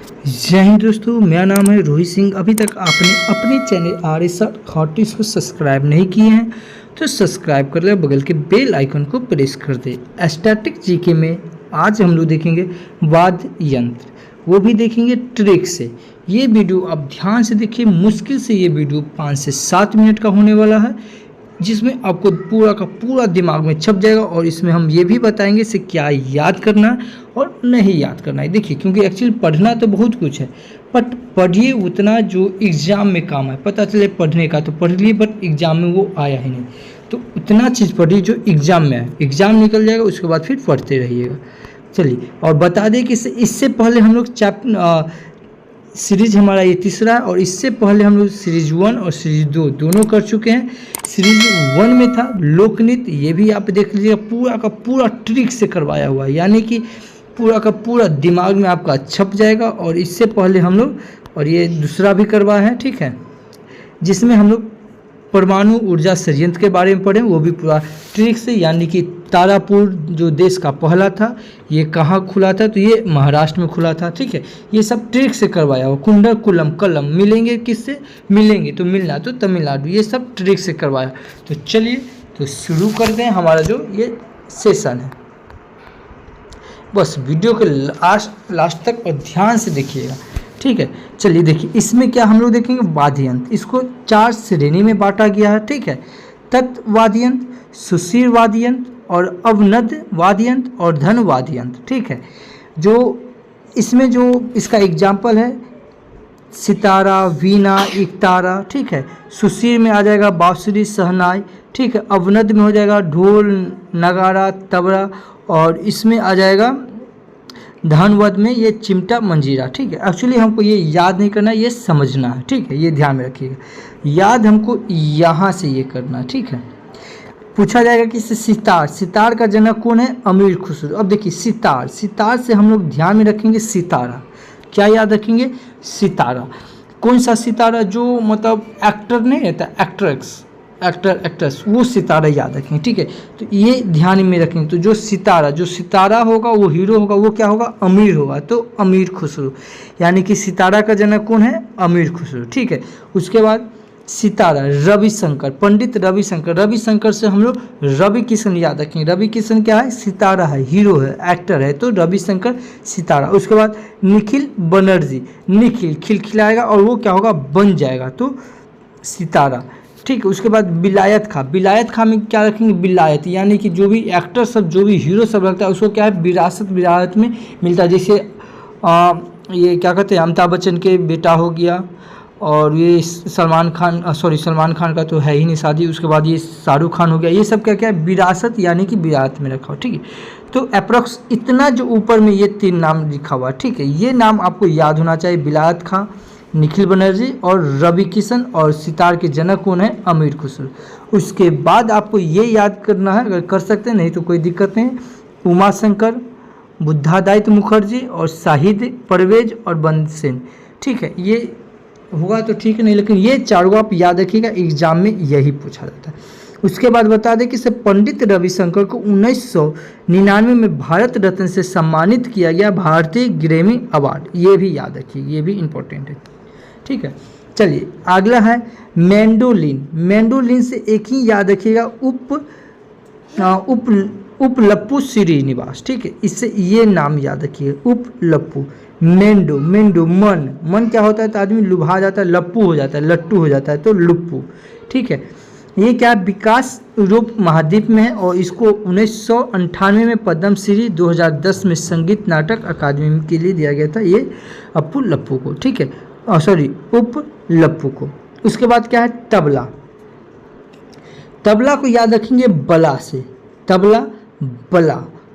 जय हिंद दोस्तों, मेरा नाम है रोहित सिंह। अभी तक आपने अपने चैनल RSR हॉटिस को सब्सक्राइब नहीं किए हैं तो सब्सक्राइब कर ले, बगल के बेल आइकन को प्रेस कर दे। स्टैटिक जीके में आज हम लोग देखेंगे वाद्य यंत्र, वो भी देखेंगे ट्रिक से। ये वीडियो आप ध्यान से देखिए, मुश्किल से ये वीडियो 5 से 7 मिनट का होने वाला है, जिसमें आपको पूरा का पूरा दिमाग में छप जाएगा। और इसमें हम ये भी बताएंगे इसे क्या याद करना है और नहीं याद करना है। देखिए, क्योंकि एक्चुअली पढ़ना तो बहुत कुछ है, बट पढ़िए उतना जो एग्ज़ाम में काम है। पता चले पढ़ने का तो पढ़ लिए, बट एग्ज़ाम में वो आया ही नहीं, तो उतना चीज़ पढ़िए जो एग्ज़ाम में आए। एग्ज़ाम निकल जाएगा, उसके बाद फिर पढ़ते रहिएगा। चलिए, और बता दें कि इससे पहले हम लोग सीरीज हमारा ये तीसरा है, और इससे पहले हम लोग सीरीज 1 और सीरीज 2 दोनों कर चुके हैं। सीरीज 1 में था लोकनृत्य, ये भी आप देख लीजिएगा, पूरा का पूरा ट्रिक से करवाया हुआ है, यानी कि पूरा का पूरा दिमाग में आपका छप जाएगा। और इससे पहले हम लोग, और ये दूसरा भी करवाया है, ठीक है, जिसमें हम लोग परमाणु ऊर्जा संयंत्र के बारे में पढ़ें, वो भी पूरा ट्रिक से, यानी कि तारापुर जो देश का पहला था, ये कहाँ खुला था, तो ये महाराष्ट्र में खुला था, ठीक है। ये सब ट्रिक से करवाया हो। कुंडल कुलम कलम मिलेंगे किससे, मिलेंगे तो मिलना तो तमिलनाडु, ये सब ट्रिक से करवाया। तो चलिए, तो शुरू कर दें हमारा जो ये सेशन है। बस वीडियो के लास्ट तक और ध्यान से देखिएगा, ठीक है। चलिए देखिए, इसमें क्या हम लोग देखेंगे, वाद्य यंत्र। इसको 4 श्रेणी में बांटा गया है, ठीक है। तत्व वाद्य यंत्र, सुशीर वाद्य यंत्र, और अवनद वाद्य यंत्र, और धन वाद्य यंत्र, ठीक है। जो इसमें जो इसका एग्जाम्पल है, सितारा, वीणा, एकतारा, ठीक है। सुशीर में आ जाएगा बांसुरी, शहनाई, ठीक है। अवनद में हो जाएगा ढोल, नगाड़ा, तबला, और इसमें आ जाएगा धनवद में ये चिमटा, मंजीरा, ठीक है। एक्चुअली हमको ये याद नहीं करना है, ये समझना है, ठीक है। ये ध्यान में रखिएगा, याद हमको यहाँ से ये करना है, ठीक है। पूछा जाएगा कि सितार, सितार का जनक कौन है, अमीर खुसरो। अब देखिए, सितार, सितार से हम लोग ध्यान में रखेंगे सितारा। क्या याद रखेंगे, सितारा। कौन सा सितारा, जो मतलब एक्टर नहीं रहता, एक्टर एक्ट्रेस, वो सितारा याद रखेंगे, ठीक है। तो ये ध्यान में रखेंगे। तो जो सितारा होगा, वो हीरो होगा, वो क्या होगा, अमीर होगा, तो अमीर खुसरो, यानी कि सितारा का जनक कौन है, अमीर खुसरो, ठीक है। उसके बाद सितारा, रविशंकर, पंडित रविशंकर। रविशंकर से हम लोग रवि किशन याद रखेंगे। रवि किशन क्या है, सितारा है, हीरो है, एक्टर है, तो रविशंकर सितारा। उसके बाद निखिल बनर्जी, निखिल खिलखिलाएगा और वो क्या होगा, बन जाएगा, तो सितारा, ठीक है। उसके बाद विलायत खां, विलायत खां में क्या रखेंगे, विलायत, यानी कि जो भी एक्टर सब, जो भी हीरो सब लगता है, उसको क्या है, विरासत में मिलता है। जैसे ये क्या कहते हैं, अमिताभ बच्चन के बेटा हो गया, और ये सलमान खान का तो है ही नहीं शादी। उसके बाद ये शाहरुख खान हो गया। ये सब क्या क्या है, विरासत, यानी कि विरासत में रखा हो, ठीक है। तो अप्रॉक्स इतना जो ऊपर में ये 3 नाम लिखा हुआ है, ठीक है, ये नाम आपको याद होना चाहिए। विलायत खां, निखिल बनर्जी और रवि किशन, और सितार के जनक कौन है, अमीर खुसरो। उसके बाद आपको ये याद करना है, अगर कर सकते हैं, नहीं तो कोई दिक्कत नहीं, उमा शंकर, बुद्धादित्य मुखर्जी, और शाहिद परवेज, और बंद सेन, ठीक है। ये हुआ तो ठीक है, नहीं, लेकिन ये चारों आप याद रखिएगा, एग्जाम में यही पूछा जाता है। उसके बाद बता दें कि पंडित रविशंकर को 1999 में भारत रत्न से सम्मानित किया गया, भारतीय ग्रैमी अवार्ड। ये भी याद रखिए, ये भी इम्पोर्टेंट है, ठीक है। चलिए, अगला है मैंडोलिन। मैंडोलिन से एक ही याद रखिएगा, उपलप्पू श्रीनिवास, ठीक है। इससे ये नाम याद रखिए, उपलप्पू। मेंडो मन क्या होता है, तो आदमी लुभा जाता है, लप्पू हो जाता है, लट्टू हो जाता है, तो लुप्पू, ठीक है। ये क्या विकास यूरोप महाद्वीप में है, और इसको 1998 में पद्मश्री, 2010 में संगीत नाटक अकादमी के लिए दिया गया था, ये अपू लप्पू को, ठीक है, उप लप्पू को। उसके बाद क्या है, तबला। तबला को याद रखेंगे बला से, तबला,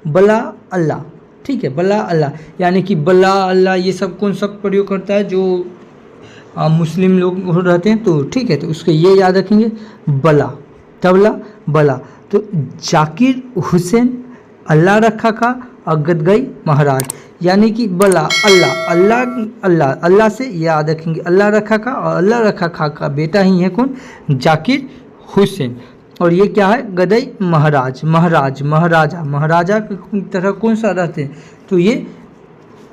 बला अल्लाह, ठीक है, बला अल्लाह, यानी कि बला अल्लाह, ये सब कौन सा प्रयोग करता है, जो मुस्लिम लोग रहते हैं, तो ठीक है, तो उसके ये याद रखेंगे, बला, तबला, बला। तो जाकिर हुसैन, अल्लाह रखा खा, और गदगई महाराज, यानी कि बला अल्लाह, अल्लाह से याद रखेंगे, अल्लाह रखा खा, और अल्लाह रखा खा का बेटा ही है कौन, जाकिर हुसैन। और ये क्या है, गदई महाराजा की तरह कौन सा रहते हैं, तो ये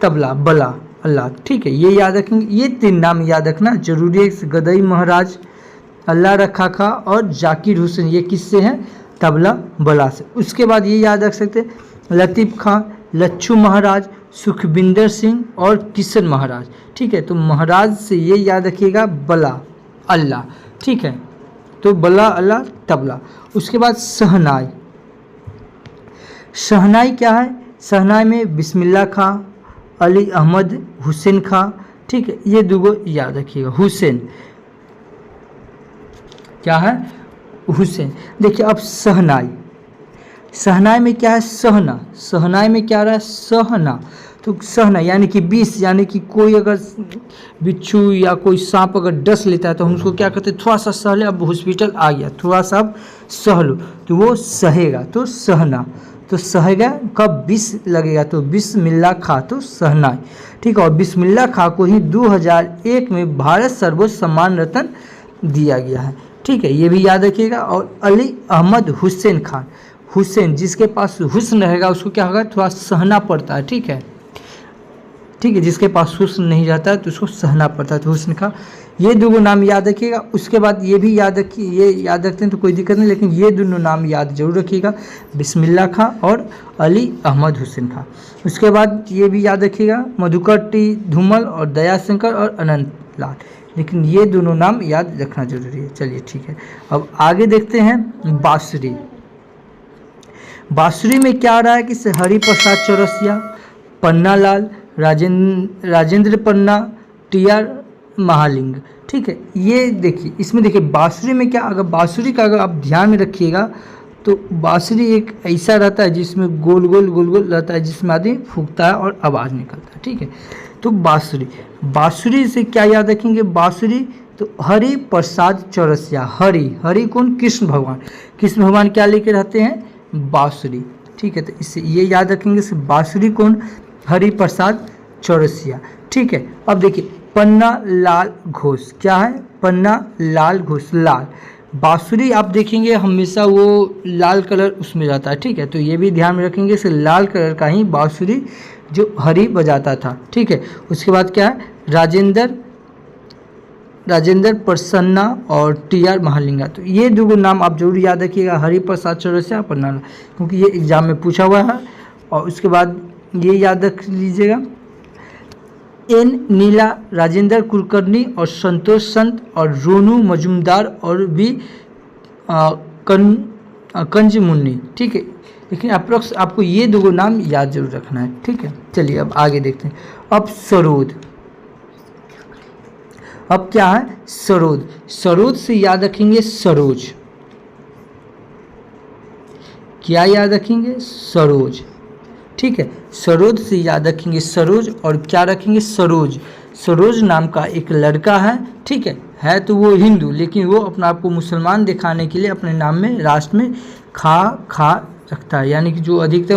तबला, बला, अल्लाह। ठीक है, ये याद रखेंगे, ये 3 नाम याद रखना जरूरी है। गदई महाराज, अल्लाह रखा खा और जाकिर हुसैन, ये किससे हैं? तबला बला से। उसके बाद ये याद रख सकते हैं लतीफ़ खां, लच्छू महाराज, सुखविंदर सिंह और किशन महाराज। ठीक है, तो महाराज से ये याद रखिएगा बला अल्लाह। ठीक है, तो बला अल्लाह तबला। उसके बाद शहनाई, शहनाई क्या है? शहनाई में बिस्मिल्लाह खां, अली अहमद, हुसैन खां। ठीक है, ये दुगो याद रखिएगा। हुसैन क्या है? हुसैन। देखिए अब शहनाई, शहनाई में क्या है? सहना, शहनाई में क्या रहा है? सहना। तो सहना यानी कि विष, यानी कि कोई अगर बिच्छू या कोई सांप अगर डस लेता है तो हम उसको क्या करते हैं? थोड़ा सा सह ले, अब हॉस्पिटल आ गया, थोड़ा सा अब सह लो तो वो सहेगा, तो सहना। तो सहेगा कब? विष लगेगा, तो बिस्मिल्लाह खां, तो शहनाई। ठीक है, और बिस्मिल्लाह खां को ही 2001 में भारत सर्वोच्च सम्मान रत्न दिया गया है। ठीक है, ये भी याद रखिएगा। और अली अहमद हुसैन खान, हुसैन जिसके पास हुस्न रहेगा उसको क्या होगा? थोड़ा सहना पड़ता है। ठीक है, ठीक है, जिसके पास हुस्न नहीं रहता है तो उसको सहना पड़ता है, तो हुस्न का। ये दोनों नाम याद रखिएगा। उसके बाद ये भी याद रखिए, ये याद रखते हैं तो कोई दिक्कत नहीं, लेकिन ये दोनों नाम याद जरूर रखिएगा, बिस्मिल्लाह खां और अली अहमद हुसैन खां। उसके बाद ये भी याद रखिएगा मधुकर टी धूमल और दयाशंकर और अनंत लाल, लेकिन ये दोनों नाम याद रखना जरूरी है। चलिए ठीक है, अब आगे देखते हैं बांसुरी। बांसुरी में क्या आ रहा है कि हरिप्रसाद चौरसिया, पन्ना लाल, राजेंद्र पन्ना, टी.आर. महालिंग। ठीक है, ये देखिए, इसमें देखिए बांसुरी में क्या, अगर बांसुरी का अगर आप ध्यान में रखिएगा तो बांसुरी एक ऐसा रहता है जिसमें गोल गोल गोल गोल रहता है, जिसमें आदमी फूंकता है और आवाज़ निकलता है। ठीक है, तो बांसुरी, बांसुरी से क्या याद रखेंगे? बांसुरी तो हरि प्रसाद चौरसिया, हरि कौन? कृष्ण भगवान। कृष्ण भगवान क्या लेके रहते हैं? बांसुरी। ठीक है, तो इससे ये याद रखेंगे, बांसुरी कौन? हरि प्रसाद चौरसिया। ठीक है, अब देखिए पन्ना लाल घोष, क्या है? पन्ना लाल घोष, लाल। बांसुरी आप देखेंगे हमेशा वो लाल कलर उसमें रहता है। ठीक है, तो ये भी ध्यान में रखेंगे, से लाल कलर का ही बांसुरी जो हरि बजाता था। ठीक है, उसके बाद क्या है? राजेंद्र प्रसन्ना और टी.आर. महालिंगा। तो ये दो नाम आप जरूर याद रखिएगा, हरि प्रसाद चौरसिया, पन्ना लाल, क्योंकि ये एग्जाम में पूछा हुआ है। और उसके बाद ये याद रख लीजिएगा एन नीला, राजेंद्र कुलकर्णी और संतोष संत और रोनू मजुमदार और भी कंज मुन्नी। ठीक है, लेकिन अप्रोक्स आपको ये दो नाम याद जरूर रखना है। ठीक है, चलिए अब आगे देखते हैं। अब सरोद, अब क्या है? सरोद। सरोद से याद रखेंगे सरोज, क्या याद रखेंगे? सरोज। ठीक है, सरोज से याद रखेंगे सरोज, और क्या रखेंगे? सरोज। सरोज नाम का एक लड़का है। ठीक है तो वो हिंदू, लेकिन वो अपना आप को मुसलमान दिखाने के लिए अपने नाम में राष्ट्र में खा रखता है, यानी कि जो अधिकतर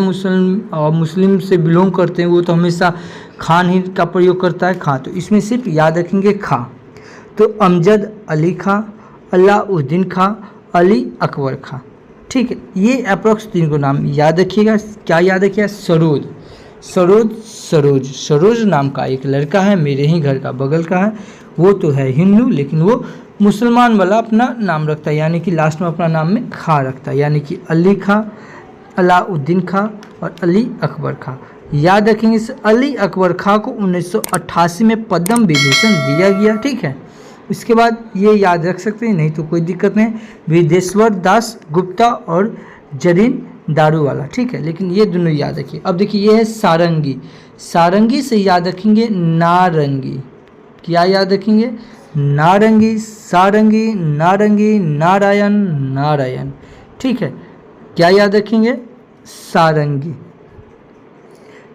मुस्लिम से बिलोंग करते हैं वो तो हमेशा खान ही का प्रयोग करता है, खां। तो इसमें सिर्फ याद रखेंगे खां। तो अमजद अली खां, अलाउद्दीन खां, अली अकबर खां। ठीक है, ये अप्रोक्स 3 को नाम याद रखिएगा। क्या याद रखिएगा? सरोज, सरोज। सरोज नाम का एक लड़का है, मेरे ही घर का बगल का है, वो तो है हिंदू, लेकिन वो मुसलमान वाला अपना नाम रखता है, यानी कि लास्ट में अपना नाम में खां रखता है, यानी कि अली खां, अलाउद्दीन खां और अली अकबर खां। याद रखेंगे, इस अली अकबर खां को 1988 में पद्म विभूषण दिया गया। ठीक है, इसके बाद ये याद रख सकते हैं, नहीं तो कोई दिक्कत नहीं, विदेश्वर दास गुप्ता और जरीन दारूवाला। ठीक है, लेकिन ये दोनों याद रखिए। अब देखिए ये है सारंगी। सारंगी से याद रखेंगे नारंगी। क्या याद रखेंगे? नारंगी, सारंगी, नारंगी, नारायण, नारायण। ठीक है, क्या याद रखेंगे? सारंगी।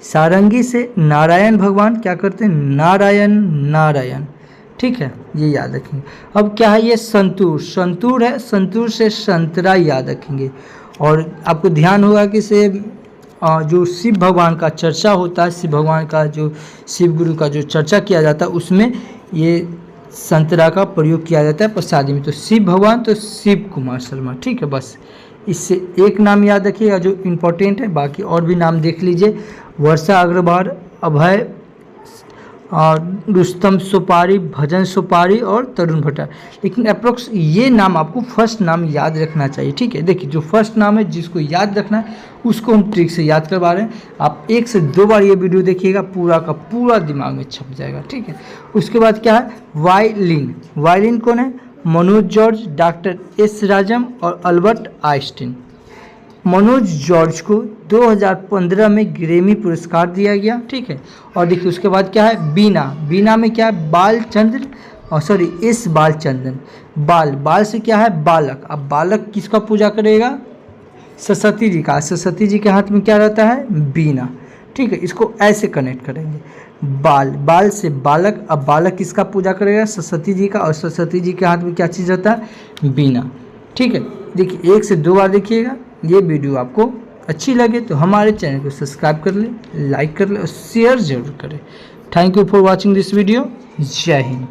सारंगी से नारायण भगवान क्या करते हैं? नारायण, नारायण। ठीक है, ये याद रखेंगे। अब क्या है? ये संतूर। संतूर है, संतूर से संतरा याद रखेंगे। और आपको ध्यान होगा कि से जो शिव भगवान का चर्चा होता है, शिव भगवान का जो शिव गुरु का जो चर्चा किया जाता है, उसमें ये संतरा का प्रयोग किया जाता है प्रसादी में। तो शिव भगवान तो शिव कुमार शर्मा। ठीक है, बस इससे एक नाम याद रखिएगा जो इम्पोर्टेंट है, बाकी और भी नाम देख लीजिए। वर्षा अग्रवाल, अभय और रुस्तम सुपारी, भजन सुपारी और तरुण भट्टाचार्य। लेकिन अप्रोक्स ये नाम आपको फर्स्ट नाम याद रखना चाहिए, ठीक है। देखिए जो फर्स्ट नाम है जिसको याद रखना है उसको हम ट्रिक से याद करवा रहे हैं। आप 1 से 2 बार ये वीडियो देखिएगा, पूरा का पूरा दिमाग में छप जाएगा, ठीक है। उसके बाद क्या है, वायलिन। वायलिन कौन है, मनोज जॉर्ज, डॉक्टर एस राजम और अल्बर्ट आइंस्टीन। मनोज जॉर्ज को 2015 में ग्रैमी पुरस्कार दिया गया, ठीक है। और देखिए उसके बाद क्या है, बीना। बीना में क्या है, बालचंद्र और सॉरी एस बालचंद्रन। बाल से क्या है, बालक। अब बालक किसका पूजा करेगा, सरस्वती जी का। सरस्वती जी के हाथ में क्या रहता है, बीना, ठीक है। इसको ऐसे कनेक्ट करेंगे, बाल से बालक। अब बालक किसका पूजा करेगा, सरस्वती जी का, और सरस्वती जी के हाथ में क्या चीज़ रहता है, बीना, ठीक है। देखिए 1 से 2 बार देखिएगा। ये वीडियो आपको अच्छी लगे तो हमारे चैनल को सब्सक्राइब कर ले, लाइक कर ले और शेयर जरूर करें। Thank you for watching this video. जय हिंद।